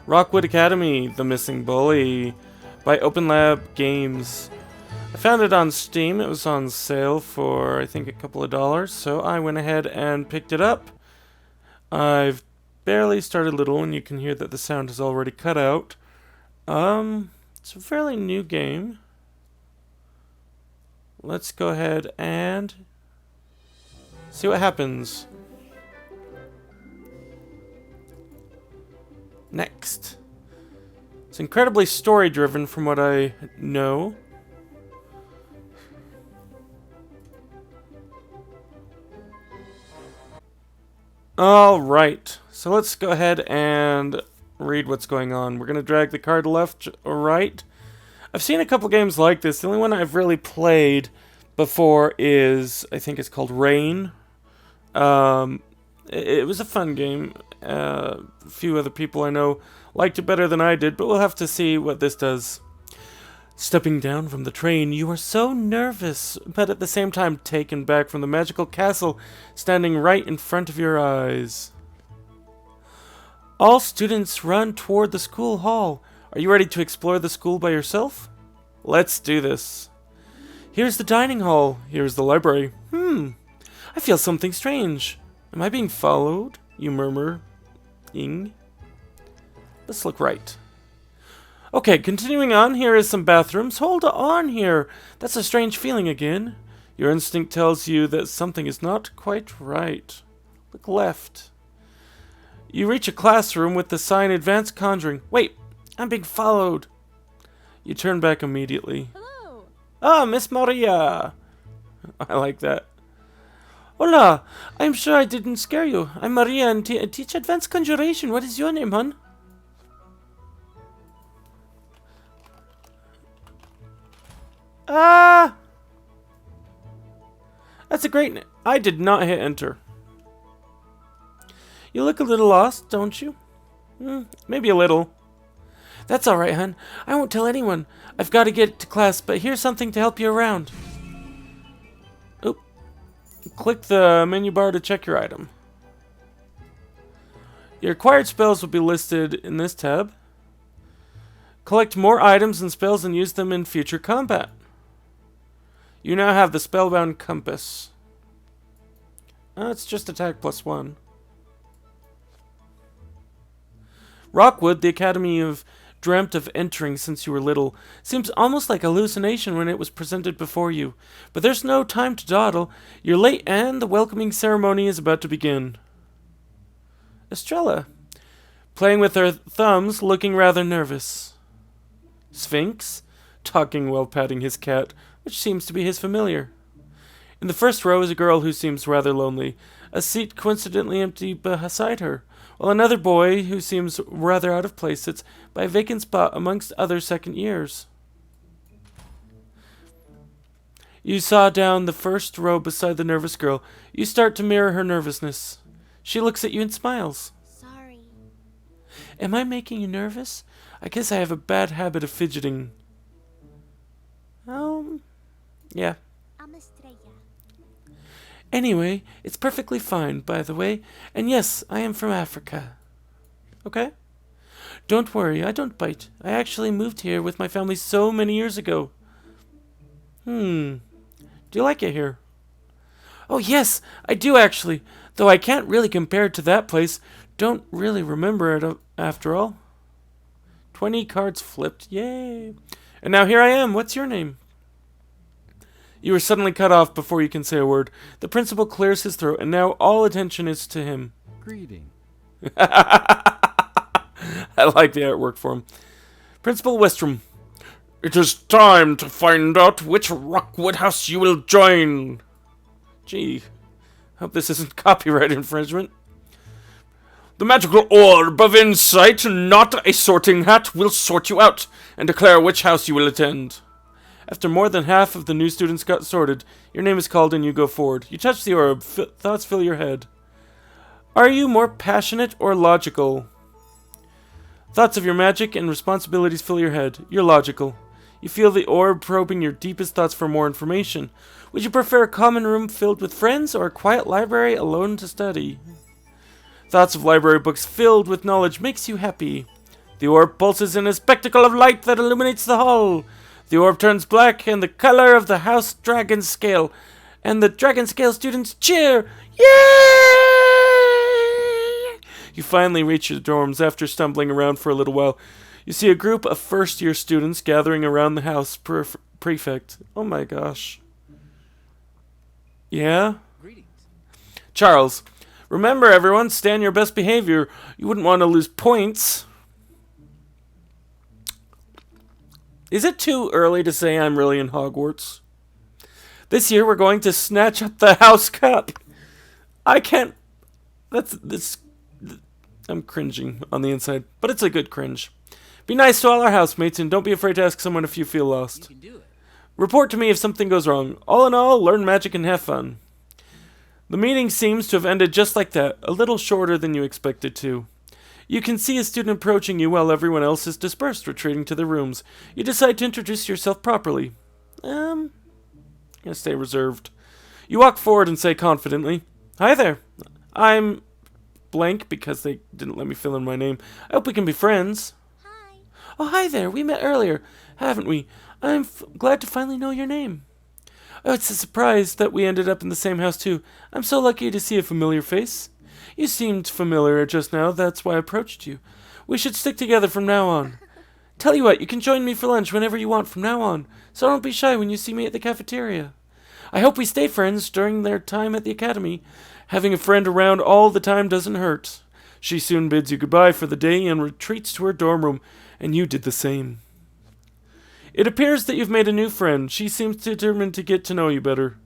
Rocwood Academy, The Missing Bully, by Open Lab Games. I found it on Steam. It was on sale for, I think, a couple of dollars, so I went ahead and picked it up. I've barely started Little, and you can hear that the sound is already cut out. It's a fairly new game. Let's go ahead and see what happens. Next. It's incredibly story-driven from what I know. Alright, so let's go ahead and read what's going on. We're going to drag the card left or right. I've seen a couple games like this. The only one I've really played before is, I think it's called Rain. It was a fun game. A few other people I know liked it better than I did, but we'll have to see what this does. Stepping down from the train, you are so nervous, but at the same time taken back from the magical castle standing right in front of your eyes. All students run toward the school hall. Are you ready to explore the school by yourself? Let's do this. Here's the dining hall. Here's the library. I feel something strange. Am I being followed? You murmur. Let's look right. Okay, continuing on, here is some bathrooms. Hold on here. That's a strange feeling again. Your instinct tells you that something is not quite right. Look left. You reach a classroom with the sign Advanced Conjuring. Wait, I'm being followed. You turn back immediately. Hello. Ah, Miss Maria. I like that. Hola, I'm sure I didn't scare you. I'm Maria and teach Advanced Conjuration. What is your name, hon? Ah! That's a great name. I did not hit enter. You look a little lost, don't you? Maybe a little. That's alright, hon. I won't tell anyone. I've got to get to class, but here's something to help you around. Oop. Click the menu bar to check your item. Your acquired spells will be listed in this tab. Collect more items and spells and use them in future combat. You now have the Spellbound Compass. It's just attack +1. Rockwood, the Academy you've dreamt of entering since you were little, seems almost like a hallucination when it was presented before you. But there's no time to dawdle. You're late and the welcoming ceremony is about to begin. Estrella, playing with her thumbs, looking rather nervous. Sphinx, talking while patting his cat, which seems to be his familiar. In the first row is a girl who seems rather lonely, a seat coincidentally empty beside her, while another boy who seems rather out of place sits by a vacant spot amongst other second years. You saw down the first row beside the nervous girl. You start to mirror her nervousness. She looks at you and smiles. Sorry. Am I making you nervous? I guess I have a bad habit of fidgeting. Yeah. I'm Estrella. Anyway, it's perfectly fine, by the way. And yes, I am from Africa. Okay? Don't worry, I don't bite. I actually moved here with my family so many years ago. Do you like it here? Oh yes, I do actually. Though I can't really compare it to that place. Don't really remember it after all. 20 cards flipped. Yay. And now here I am. What's your name? You are suddenly cut off before you can say a word. The principal clears his throat, and now all attention is to him. Greeting. I like the artwork for him. Principal Westrom. It is time to find out which Rockwood house you will join. Gee, hope this isn't copyright infringement. The magical orb of insight, not a sorting hat, will sort you out and declare which house you will attend. After more than half of the new students got sorted, your name is called and you go forward. You touch the orb. Thoughts fill your head. Are you more passionate or logical? Thoughts of your magic and responsibilities fill your head. You're logical. You feel the orb probing your deepest thoughts for more information. Would you prefer a common room filled with friends or a quiet library alone to study? Thoughts of library books filled with knowledge makes you happy. The orb pulses in a spectacle of light that illuminates the hall. The orb turns black and the color of the house dragon scale. And the dragon scale students cheer. Yay! You finally reach your dorms after stumbling around for a little while. You see a group of first-year students gathering around the house prefect. Oh my gosh. Yeah? Greetings. Charles, remember everyone, stay on your best behavior. You wouldn't want to lose points. Is it too early to say I'm really in Hogwarts? This year we're going to snatch up the house cup. I can't... I'm cringing on the inside, but it's a good cringe. Be nice to all our housemates and don't be afraid to ask someone if you feel lost. You can do it. Report to me if something goes wrong. All in all, learn magic and have fun. The meeting seems to have ended just like that, a little shorter than you expected to. You can see a student approaching you while everyone else is dispersed, retreating to their rooms. You decide to introduce yourself properly. I'm gonna stay reserved. You walk forward and say confidently, "Hi there. I'm blank," because they didn't let me fill in my name. "I hope we can be friends." Hi. "Oh, hi there. We met earlier, haven't we? I'm glad to finally know your name." "Oh, it's a surprise that we ended up in the same house, too. I'm so lucky to see a familiar face. You seemed familiar just now, that's why I approached you. We should stick together from now on. Tell you what, you can join me for lunch whenever you want from now on, so don't be shy when you see me at the cafeteria. I hope we stay friends during their time at the academy. Having a friend around all the time doesn't hurt." She soon bids you goodbye for the day and retreats to her dorm room, and you did the same. It appears that you've made a new friend. She seems determined to get to know you better.